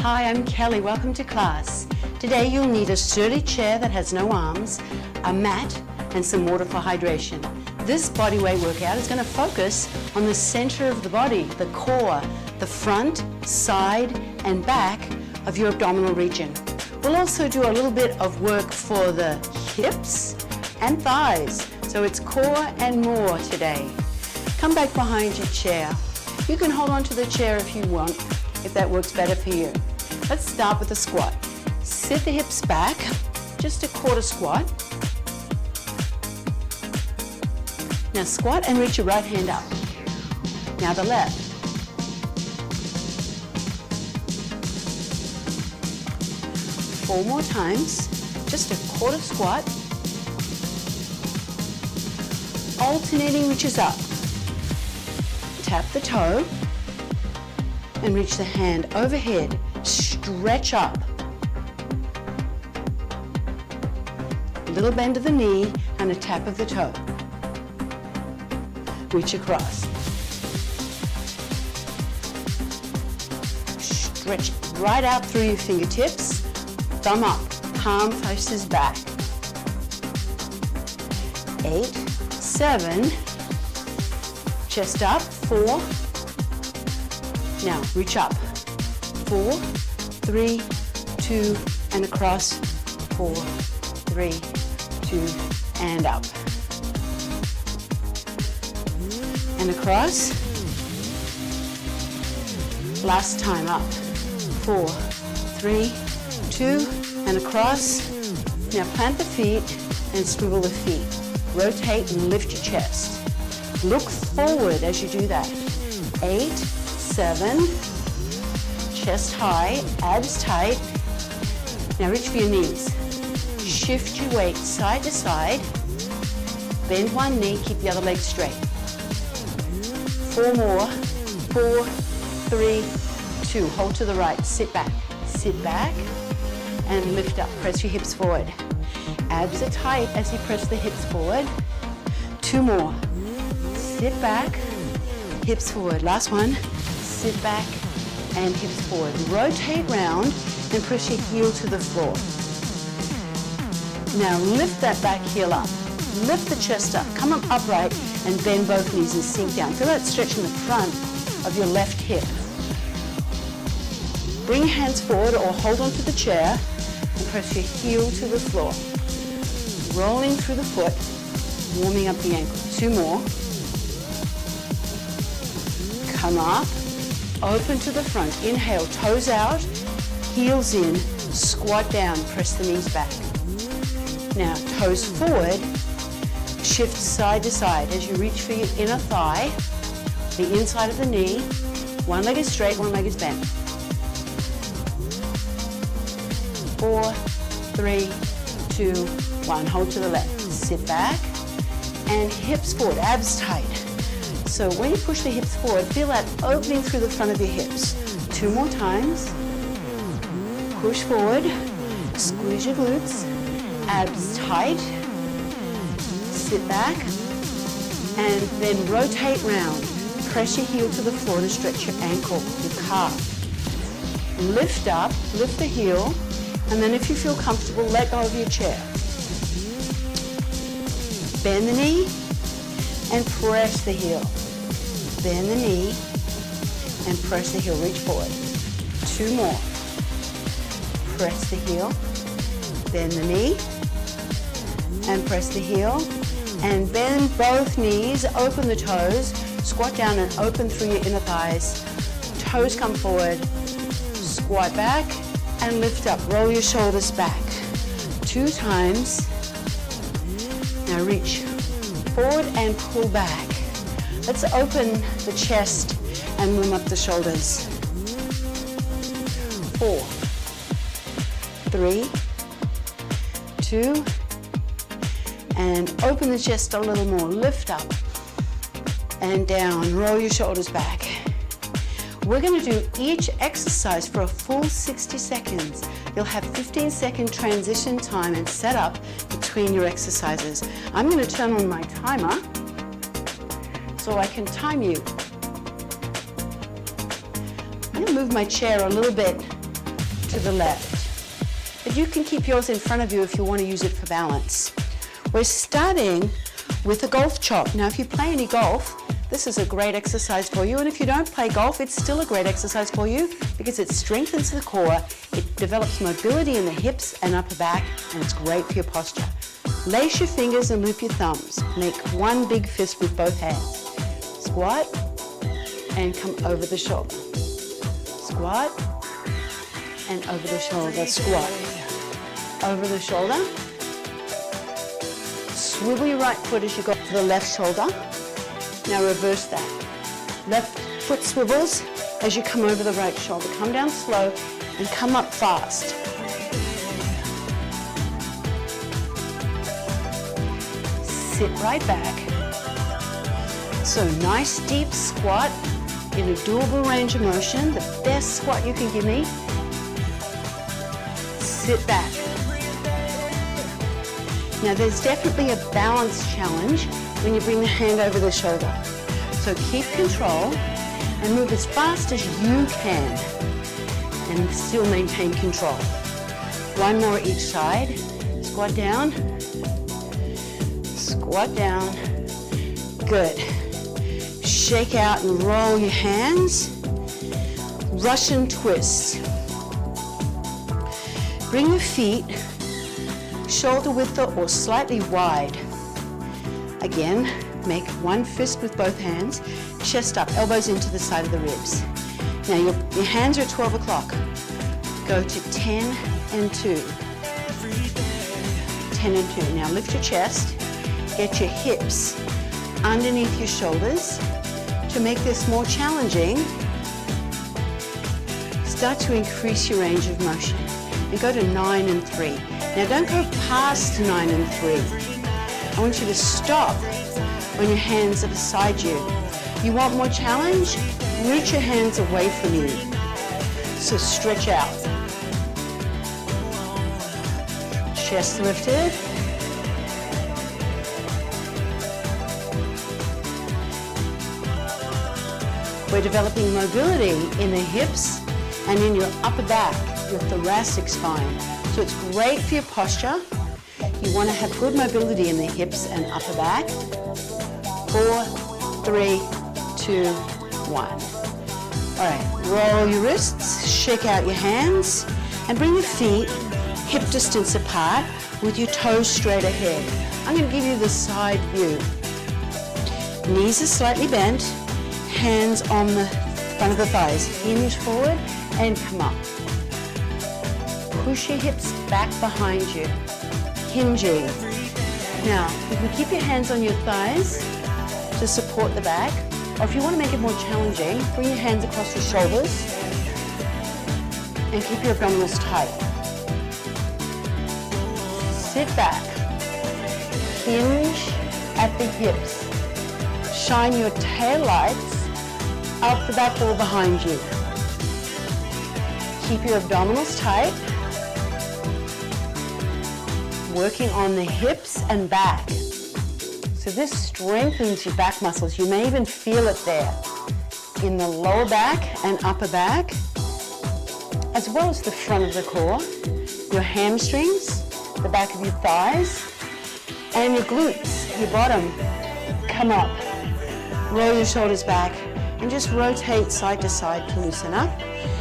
Hi, I'm Kelly. Welcome to class. Today you'll need a sturdy chair that has no arms, a mat, and some water for hydration. This bodyweight workout is going to focus on the center of the body, the core, the front, side, and back of your abdominal region. We'll also do a little bit of work for the hips and thighs. So it's core and more today. Come back behind your chair. You can hold on to the chair if you want, if that works better for you. Let's start with a squat. Sit the hips back, just a quarter squat. Now squat and reach your right hand up. Now the left. Four more times, just a quarter squat. Alternating reaches up. Tap the toe and reach the hand overhead. Stretch up. A little bend of the knee and a tap of the toe. Reach across. Stretch right out through your fingertips. Thumb up, palm faces back. 8, 7, chest up, 4. Now reach up. 4, 3, 2, and across. 4, 3, 2, and up. And across. Last time up. 4, 3, 2, and across. Now plant the feet and swivel the feet. Rotate and lift your chest. Look forward as you do that. 8, 7, chest high, abs tight. Now reach for your knees. Shift your weight side to side. Bend one knee, keep the other leg straight. 4 more. 4, 3, 2. Hold to the right. Sit back. Sit back and lift up. Press your hips forward. Abs are tight as you press the hips forward. 2 more. Sit back, hips forward. Last one. Sit back and hips forward. Rotate round and press your heel to the floor. Now lift that back heel up. Lift the chest up. Come up upright and bend both knees and sink down. Feel that stretch in the front of your left hip. Bring your hands forward or hold onto the chair and press your heel to the floor. Rolling through the foot, warming up the ankle. 2 more. Come up, open to the front. Inhale, toes out, heels in, squat down, press the knees back. Now, toes forward, shift side to side as you reach for your inner thigh, the inside of the knee. One leg is straight, one leg is bent. 4, 3, 2, 1. Hold to the left. Sit back and hips forward, abs tight. So when you push the hips forward, feel that opening through the front of your hips. 2 more times. Push forward, squeeze your glutes, abs tight. Sit back and then rotate round. Press your heel to the floor to stretch your ankle, your calf. Lift up, lift the heel, and then if you feel comfortable, let go of your chair. Bend the knee and press the heel. Bend the knee and press the heel. Reach forward. 2 more. Press the heel. Bend the knee and press the heel. And bend both knees. Open the toes. Squat down and open through your inner thighs. Toes come forward. Squat back and lift up. Roll your shoulders back. 2 times. Now reach forward and pull back. Let's open the chest and warm up the shoulders. 4, 3, 2, and open the chest a little more. Lift up and down. Roll your shoulders back. We're going to do each exercise for a full 60 seconds. You'll have 15-second transition time and setup between your exercises. I'm going to turn on my timer so I can time you. I'm going to move my chair a little bit to the left. But you can keep yours in front of you if you want to use it for balance. We're starting with a golf chop. Now, if you play any golf, this is a great exercise for you. And if you don't play golf, it's still a great exercise for you because it strengthens the core, it develops mobility in the hips and upper back, and it's great for your posture. Lace your fingers and loop your thumbs. Make one big fist with both hands. Squat and come over the shoulder. Squat and over the shoulder. Squat. Over the shoulder. Swivel your right foot as you go to the left shoulder. Now reverse that. Left foot swivels as you come over the right shoulder. Come down slow and come up fast. Sit right back. So nice deep squat in a doable range of motion, the best squat you can give me. Sit back. Now there's definitely a balance challenge when you bring the hand over the shoulder. So keep control and move as fast as you can and still maintain control. One more each side. Squat down. Squat down. Good. Shake out and roll your hands. Russian twist. Bring your feet shoulder width or slightly wide. Again, make one fist with both hands. Chest up, elbows into the side of the ribs. Now your hands are at 12 o'clock. Go to 10 and 2. 10 and 2. Now lift your chest. Get your hips underneath your shoulders. To make this more challenging, start to increase your range of motion and go to 9 and 3. Now don't go past 9 and 3. I want you to stop when your hands are beside you. You want more challenge? Reach your hands away from you. So stretch out. Chest lifted. We're developing mobility in the hips and in your upper back, your thoracic spine. So it's great for your posture. You want to have good mobility in the hips and upper back. 4, 3, 2, 1. All right, roll your wrists, shake out your hands, and bring your feet hip distance apart with your toes straight ahead. I'm going to give you the side view. Knees are slightly bent, hands on the front of the thighs. Hinge forward and come up. Push your hips back behind you. Hinging. Now, you can keep your hands on your thighs to support the back, or if you want to make it more challenging, bring your hands across your shoulders and keep your abdominals tight. Sit back. Hinge at the hips. Shine your tail lights up the back wall behind you. Keep your abdominals tight. Working on the hips and back. So this strengthens your back muscles. You may even feel it there in the lower back and upper back, as well as the front of the core, your hamstrings, the back of your thighs, and your glutes, your bottom. Come up. Roll your shoulders back and just rotate side to side to loosen up.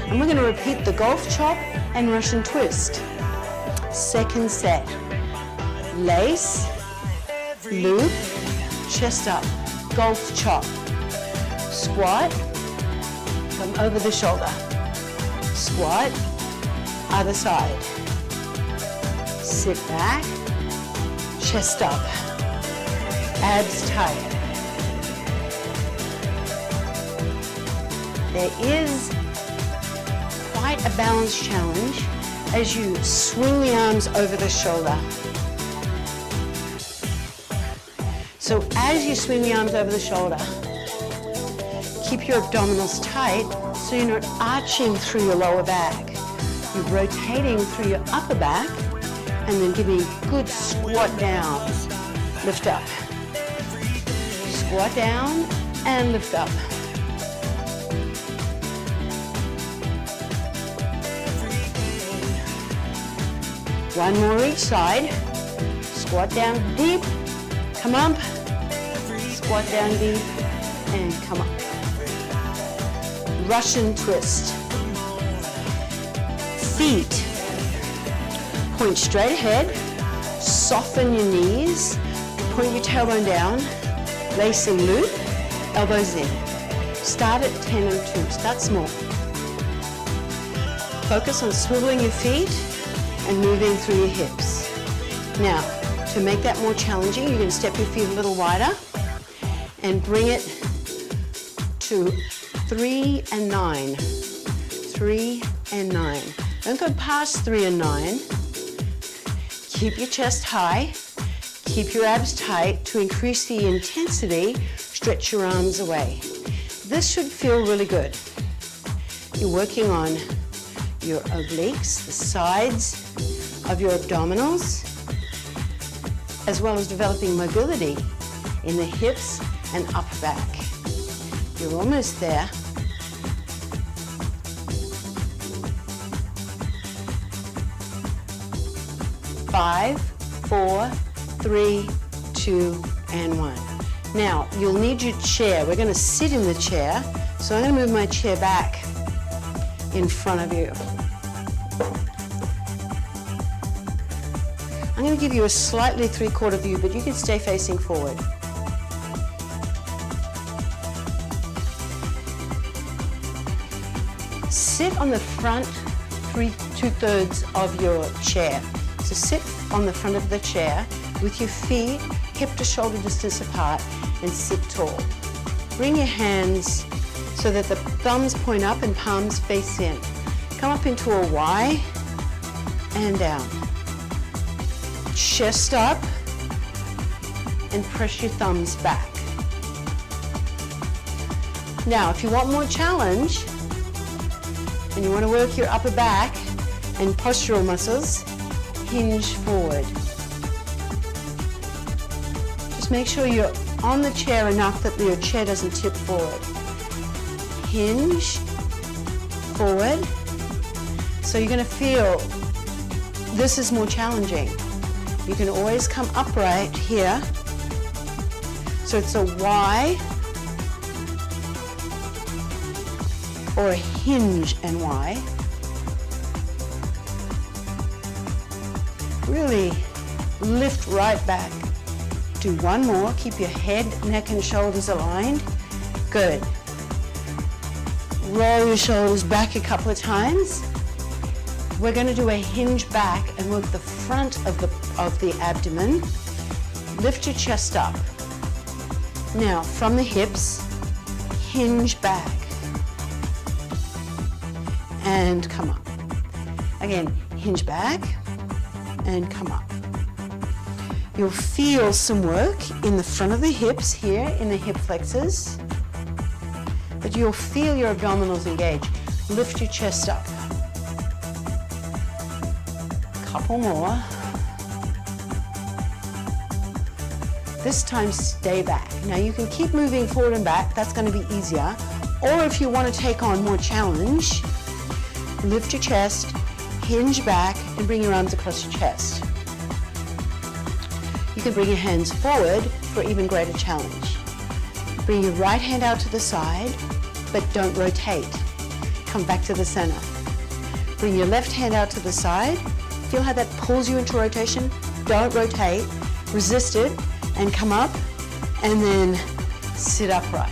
And we're going to repeat the golf chop and Russian twist. Second set. Lace, loop, chest up, golf chop. Squat, come over the shoulder. Squat, other side. Sit back, chest up, abs tight. There is quite a balance challenge as you swing the arms over the shoulder. So as you swing the arms over the shoulder, keep your abdominals tight so you're not arching through your lower back. You're rotating through your upper back and then giving a good squat down. Lift up. Squat down and lift up. One more each side. Squat down deep, come up. Squat down deep, and come up. Russian twist. Feet. Point straight ahead. Soften your knees. Point your tailbone down. Lacing loop. Elbows in. Start at 10 and 2. Start small. Focus on swiveling your feet and moving through your hips. Now, to make that more challenging, you're going to step your feet a little wider and bring it to 3 and 9. 3 and 9. Don't go past 3 and 9. Keep your chest high. Keep your abs tight. To increase the intensity, stretch your arms away. This should feel really good. You're working on your obliques, the sides of your abdominals, as well as developing mobility in the hips and upper back. You're almost there. Five, 4, 3, 2, and 1. Now, you'll need your chair. We're going to sit in the chair, so I'm going to move my chair back in front of you. I'm going to give you a slightly 3/4 view, but you can stay facing forward. Sit on the front 2/3 of your chair. So sit on the front of the chair with your feet hip to shoulder distance apart and sit tall. Bring your hands so that the thumbs point up and palms face in. Come up into a Y and down. Chest up and press your thumbs back. Now, if you want more challenge and you want to work your upper back and postural muscles, hinge forward. Just make sure you're on the chair enough that your chair doesn't tip forward. Hinge forward. So you're going to feel this is more challenging. You can always come upright here. So it's a Y or a hinge and Y. Really lift right back. Do one more. Keep your head, neck, and shoulders aligned. Good. Roll your shoulders back a couple of times. We're going to do a hinge back and work the front of the abdomen. Lift your chest up. Now, from the hips, hinge back. And come up. Again, hinge back and come up. You'll feel some work in the front of the hips here, in the hip flexors. But you'll feel your abdominals engage. Lift your chest up. Couple more. This time stay back. Now you can keep moving forward and back, that's going to be easier. Or if you want to take on more challenge, lift your chest, hinge back, and bring your arms across your chest. You can bring your hands forward for even greater challenge. Bring your right hand out to the side, but don't rotate. Come back to the center. Bring your left hand out to the side. Feel how that pulls you into rotation? Don't rotate. Resist it and come up and then sit upright.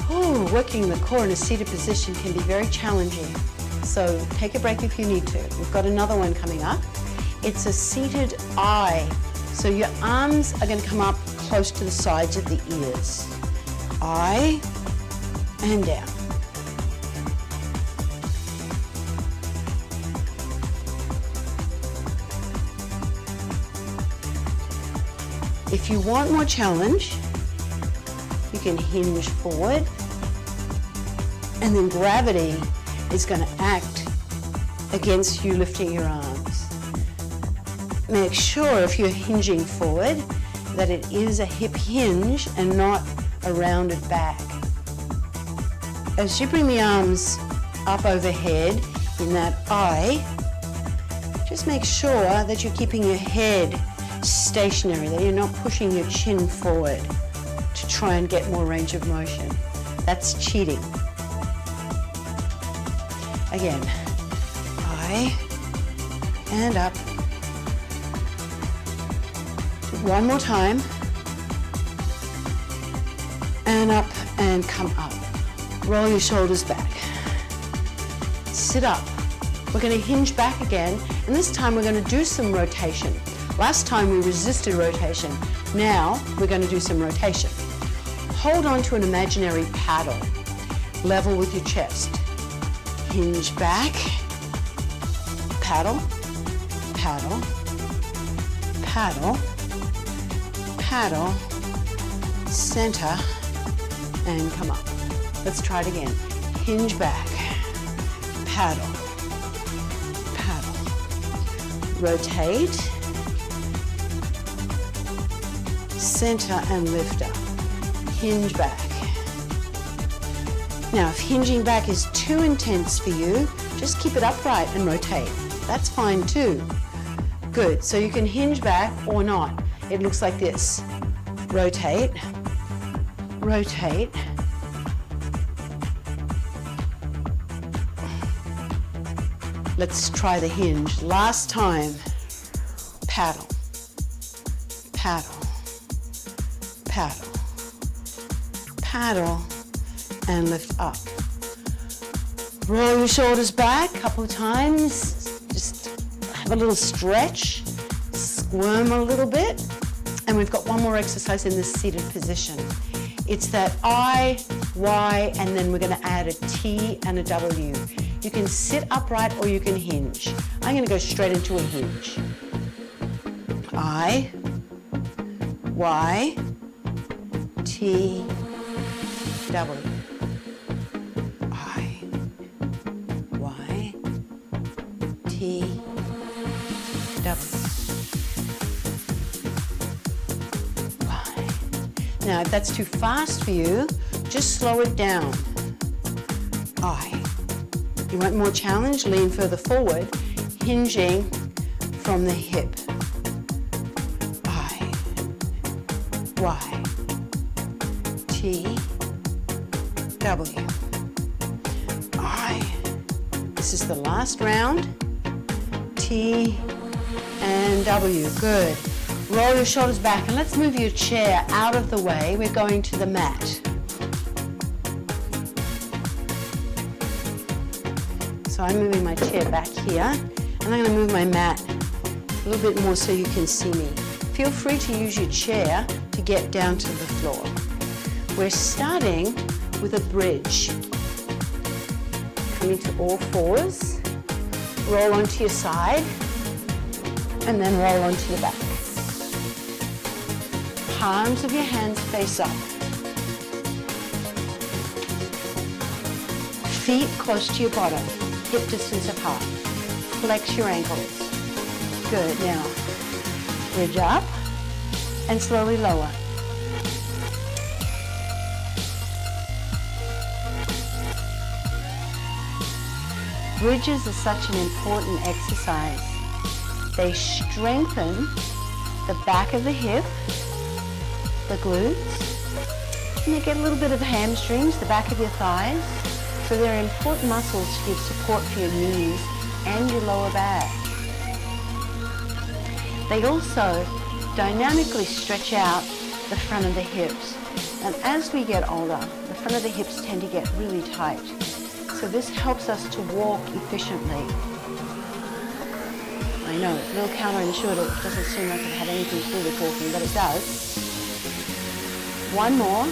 Oh, working the core in a seated position can be very challenging. So take a break if you need to. We've got another one coming up. It's a seated I. So your arms are going to come up close to the sides of the ears. I and down. If you want more challenge, you can hinge forward, and then gravity is going to act against you lifting your arms. Make sure if you're hinging forward that it is a hip hinge and not a rounded back. As you bring the arms up overhead in that I, Just make sure that you're keeping your head stationary, that you're not pushing your chin forward to try and get more range of motion. That's cheating. Again, I and up. One more time. And up and come up. Roll your shoulders back. Sit up. We're going to hinge back again, and this time we're going to do some rotation. Last time we resisted rotation. Now we're going to do some rotation. Hold on to an imaginary paddle, level with your chest. Hinge back, paddle, paddle, paddle, paddle, center, and come up. Let's try it again. Hinge back, paddle, paddle, rotate, center and lift up. Hinge back. Now, if hinging back is too intense for you, just keep it upright and rotate. That's fine too. Good, so you can hinge back or not. It looks like this. Rotate, rotate, let's try the hinge. Last time. Paddle, paddle, paddle, paddle, and lift up. Roll your shoulders back a couple of times. Just have a little stretch, squirm a little bit. And we've got one more exercise in this seated position. It's that I, Y, and then we're going to add a T and a W. You can sit upright or you can hinge. I'm going to go straight into a hinge. I, Y, T, W. I, Y, T, W. Y. Now, if that's too fast for you, just slow it down. I. You want more challenge? Lean further forward, hinging from the hip. I, Y, T, W. I. This is the last round. T and W. Good. Roll your shoulders back and let's move your chair out of the way. We're going to the mat. So I'm moving my chair back here, and I'm going to move my mat a little bit more so you can see me. Feel free to use your chair to get down to the floor. We're starting with a bridge. Coming to all fours, roll onto your side, and then roll onto your back. Palms of your hands face up. Feet close to your bottom. Hip distance apart. Flex your ankles. Good. Now, bridge up and slowly lower. Bridges are such an important exercise. They strengthen the back of the hip, the glutes, and you get a little bit of hamstrings, the back of your thighs. So they're important muscles to give support for your knees and your lower back. They also dynamically stretch out the front of the hips. And as we get older, the front of the hips tend to get really tight. So this helps us to walk efficiently. I know, it's a little counterintuitive. It doesn't seem like it had anything to do with walking, but it does. One more.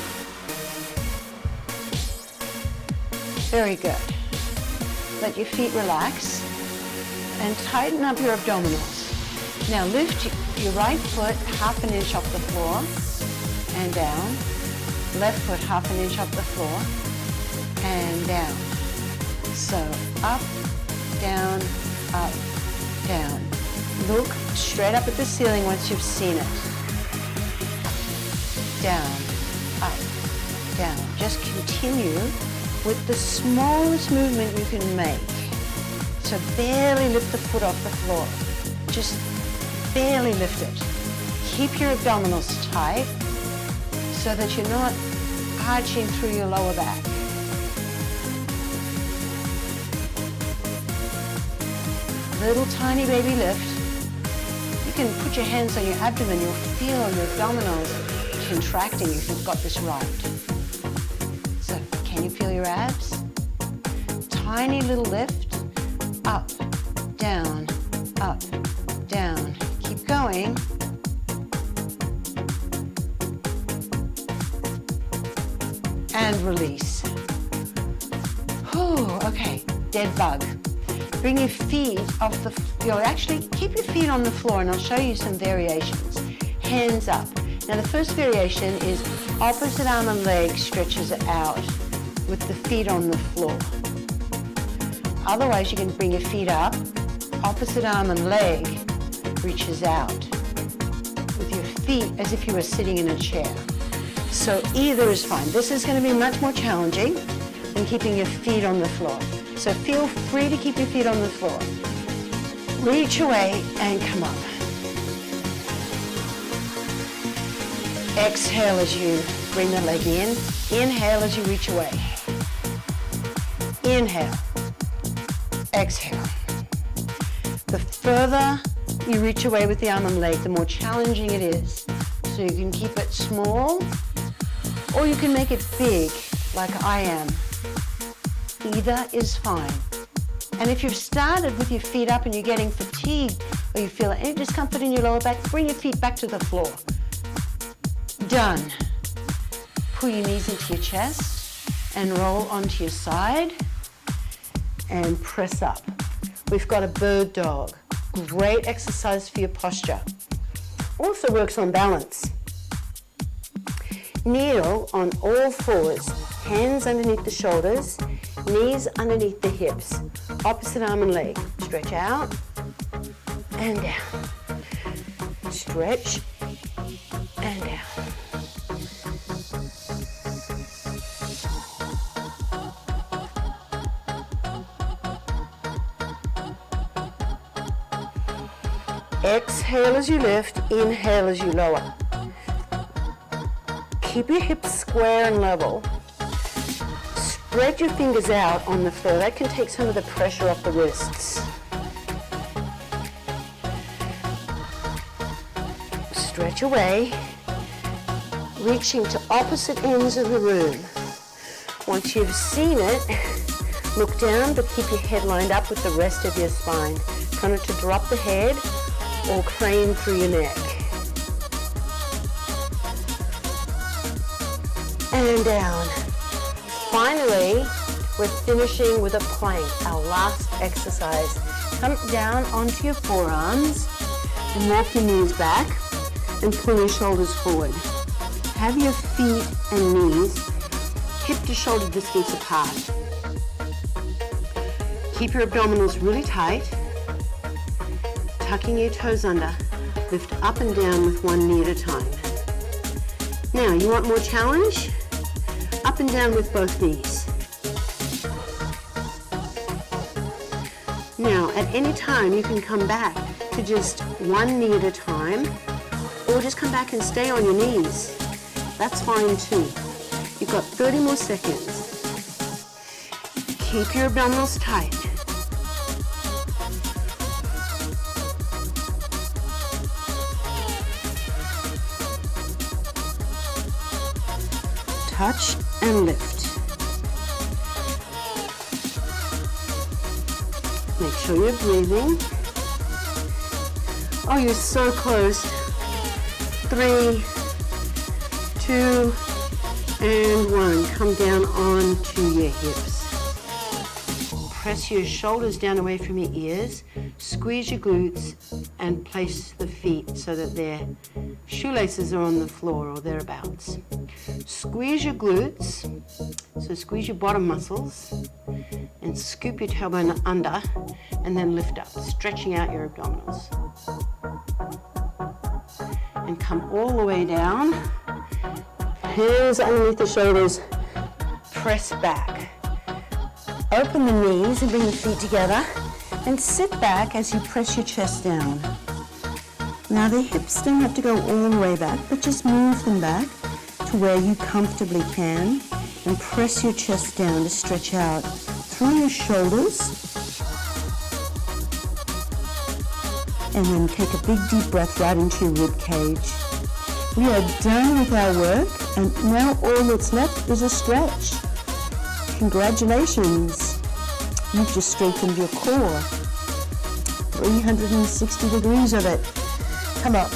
Very good. Let your feet relax and tighten up your abdominals. Now lift your right foot half an inch off the floor and down. Left foot half an inch off the floor and down. So up, down, up, down. Look straight up at the ceiling once you've seen it. Down, up, down. Just continue with the smallest movement you can make. So barely lift the foot off the floor. just barely lift it. Keep your abdominals tight so that you're not arching through your lower back. Little tiny baby lift. You can put your hands on your abdomen. You'll feel your abdominals contracting if you've got this right. So, can you feel your abs? Tiny little lift. Up, down, up, down. Keep going. And release. Whew, okay, dead bug. Bring your feet off the floor. Actually, keep your feet on the floor and I'll show you some variations. Hands up. Now the first variation is opposite arm and leg stretches out with the feet on the floor. Otherwise, you can bring your feet up, opposite arm and leg reaches out with your feet as if you were sitting in a chair. So either is fine. This is going to be much more challenging than keeping your feet on the floor. So feel free to keep your feet on the floor. Reach away and come up. Exhale as you bring the leg in. Inhale as you reach away. Inhale. Exhale. The further you reach away with the arm and leg, the more challenging it is. So you can keep it small, or you can make it big, like I am. Either is fine. And if you've started with your feet up and you're getting fatigued, or you feel any discomfort in your lower back, bring your feet back to the floor. Done. Pull your knees into your chest and roll onto your side and press up. We've got a bird dog. Great exercise for your posture. Also works on balance. Kneel on all fours, hands underneath the shoulders, knees underneath the hips, opposite arm and leg. Stretch out and down. Stretch and down. Exhale as you lift, inhale as you lower. Keep your hips square and level. Spread your fingers out on the floor. That can take some of the pressure off the wrists. Stretch away, reaching to opposite ends of the room. Once you've seen it, look down, but keep your head lined up with the rest of your spine. Try not to drop the head or crane through your neck. And down. Finally, we're finishing with a plank, our last exercise. Come down onto your forearms and walk your knees back and pull your shoulders forward. Have your feet and knees hip to shoulder distance apart. Keep your abdominals really tight. Tucking your toes under, lift up and down with one knee at a time. Now, you want more challenge? Up and down with both knees. Now, at any time, you can come back to just one knee at a time, or just come back and stay on your knees. That's fine too. You've got 30 more seconds. Keep your abdominals tight. Touch and lift. Make sure you're breathing. Oh, you're so close. 3, 2, and 1. Come down onto your hips. Press your shoulders down away from your ears. Squeeze your glutes and place the feet so that their shoelaces are on the floor or thereabouts. Squeeze your glutes, so squeeze your bottom muscles and scoop your tailbone under and then lift up, stretching out your abdominals. And come all the way down. Hands underneath the shoulders, press back. Open the knees and bring the feet together and sit back as you press your chest down. Now the hips don't have to go all the way back, but just move them back to where you comfortably can, and press your chest down to stretch out through your shoulders. And then take a big deep breath right into your rib cage. We are done with our work, and now all that's left is a stretch. Congratulations, you've just strengthened your core. 360 degrees of it. Come up.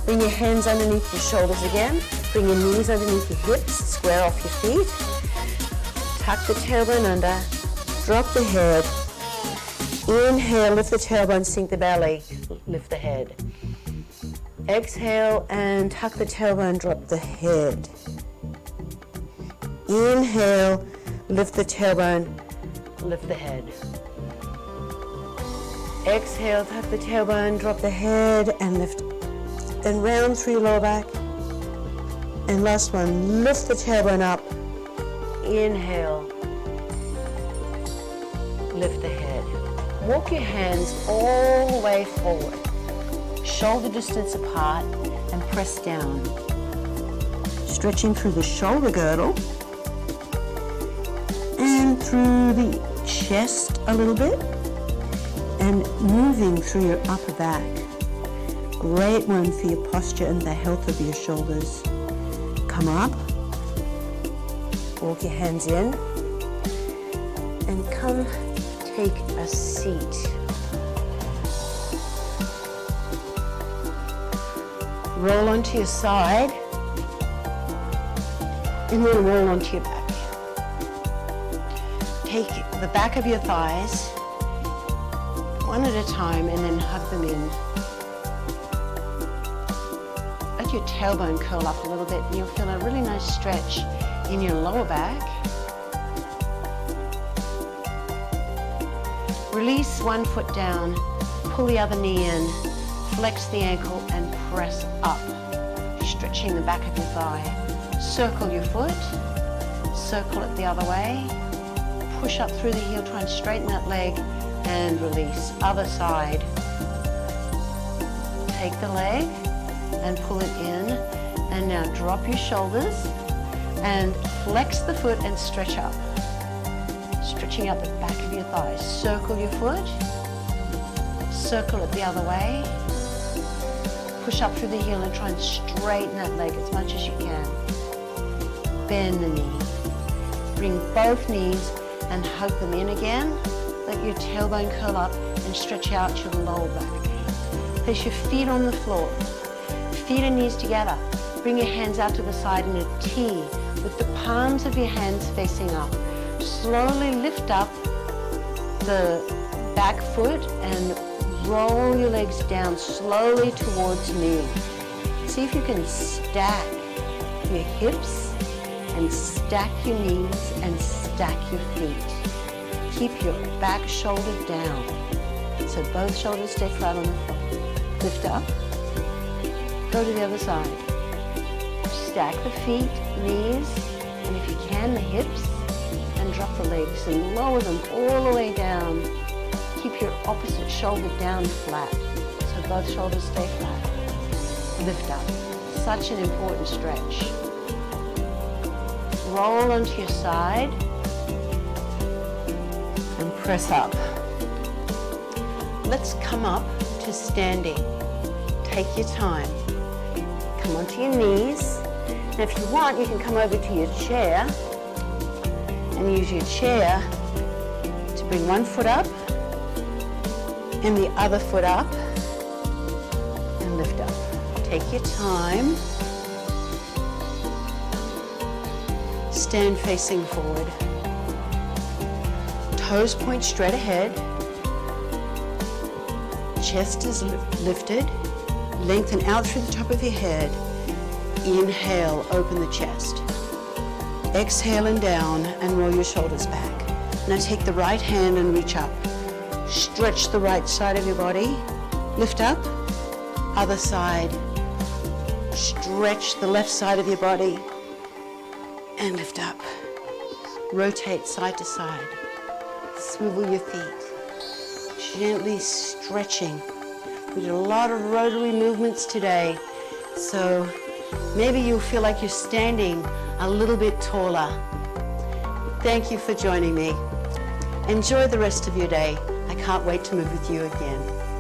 Bring your hands underneath your shoulders again. Bring your knees underneath your hips. Square off your feet. Tuck the tailbone under. Drop the head. Inhale, lift the tailbone, sink the belly. Lift the head. Exhale and tuck the tailbone, drop the head. Inhale, lift the tailbone, lift the head. Exhale, tuck the tailbone, drop the head and lift. Then round through your lower back. And last one, lift the tailbone up. Inhale, lift the head. Walk your hands all the way forward, shoulder distance apart, and press down. Stretching through the shoulder girdle and through the chest a little bit, and moving through your upper back. Great one for your posture and the health of your shoulders. Come up, walk your hands in, and come take a seat. Roll onto your side, and then roll onto your back. Take the back of your thighs, one at a time, and then hug them in. Let your tailbone curl up a little bit, and you'll feel a really nice stretch in your lower back. Release one foot down, pull the other knee in, flex the ankle and press up, stretching the back of your thigh. Circle your foot, circle it the other way, push up through the heel, try and straighten that leg and release. Other side. Take the leg and pull it in, and now drop your shoulders and flex the foot and stretch up. Stretching out the back of your thighs. Circle your foot, circle it the other way, push up through the heel and try and straighten that leg as much as you can. Bend the knee. Bring both knees and hug them in again. Let your tailbone curl up and stretch out your lower back. Place your feet on the floor. Feet and knees together. Bring your hands out to the side in a T with the palms of your hands facing up. Slowly lift up the back foot and roll your legs down slowly towards me. See if you can stack your hips and stack your knees and stack your feet. Keep your back shoulder down so both shoulders stay flat on the floor. Lift up, go to the other side. Stack the feet, knees, and if you can, the hips, and drop the legs and lower them all the way down. Keep your opposite shoulder down flat so both shoulders stay flat. Lift up. Such an important stretch. Roll onto your side and press up. Let's come up to standing. Take your time. Come onto your knees. And if you want, you can come over to your chair and use your chair to bring one foot up and the other foot up and lift up. Take your time. Stand facing forward. Toes point straight ahead. Chest is lifted. Lengthen out through the top of your head. Inhale, open the chest. Exhale and down and roll your shoulders back. Now take the right hand and reach up. Stretch the right side of your body. Lift up. Other side. Stretch the left side of your body and lift up. Rotate side to side. Swivel your feet. Gently stretching We did a lot of rotary movements today, so maybe you'll feel like you're standing a little bit taller. Thank you for joining me. Enjoy the rest of your day. I can't wait to move with you again.